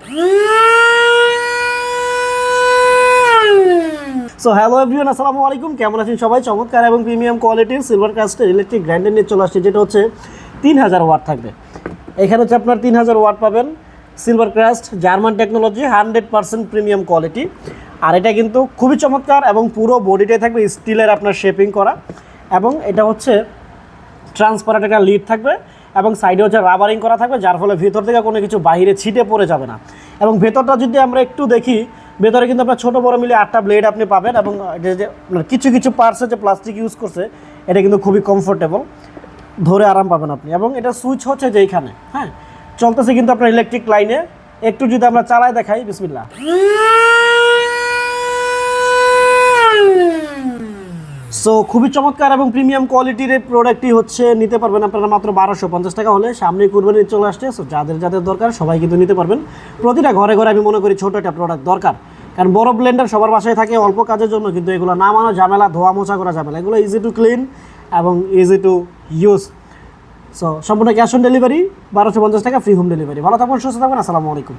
So hello everyone, আসসালামু আলাইকুম। কেমন আছেন সবাই? চমৎকার এবং প্রিমিয়াম কোয়ালিটির সিলভার কাস্টের ইলেকট্রিক গ্রাইন্ডার নিয়ে চলে আসছে, যেটা হচ্ছে 3000 ওয়াট থাকবে। এখানে হচ্ছে আপনার 3000 ওয়াট পাবেন, silver crust, German technology, 100% premium quality. আর এটা কিন্তু খুবই চমৎকার এবং পুরো বডিটাই থাকবে স্টিলের আপনার শেপিং করা, এবং এটা হচ্ছে ট্রান্সপারেন্ট একটা লিড থাকবে এবং সাইডে হচ্ছে রাবারিং করা থাকবে, যার ফলে ভেতর থেকে কোনো কিছু বাইরে ছিটে পড়ে যাবে না। এবং ভেতরটা যদি আমরা একটু দেখি, ভেতরে কিন্তু আপনার ছোটো বড় মিলে 8টা ব্লেড আপনি পাবেন, এবং এটা যে কিছু কিছু পার্টসে যে প্লাস্টিক ইউজ করছে, এটা কিন্তু খুবই কমফোর্টেবল, ধরে আরাম পাবেন আপনি। এবং এটা সুইচ হচ্ছে যে এইখানে, হ্যাঁ, চলতেছে কিন্তু আপনার ইলেকট্রিক লাইনে। একটু যদি আমরা চালাই দেখাই, বিসমিল্লাহ। সো খুবই চমৎকার এবং প্রিমিয়াম কোয়ালিটির এই প্রোডাক্টটি হচ্ছে নিতে পারবেন আপনারা মাত্র 1250 টাকা হলে। সামনে কুরবানি চলে আসছে, সো যাদের যাদের দরকার সবাই কিন্তু নিতে পারবেন। প্রতিটা ঘরে ঘরে আমি মনে করি ছোটো একটা প্রোডাক্ট দরকার, কারণ বড় ব্লেন্ডার সবার বাসায় থাকে অল্প কাজের জন্য, কিন্তু এগুলো নামানো ঝামেলা, ধোয়া মোছা করা ঝামেলা। এগুলো ইজি টু ক্লিন এবং ইজি টু ইউজ। সো সম্পূর্ণ ক্যাশ অন ডেলিভারি, 1250 টাকা, ফ্রি হোম ডেলিভারি। ভালো থাকুন, সুস্থ থাকুন, আসসালামু আলাইকুম।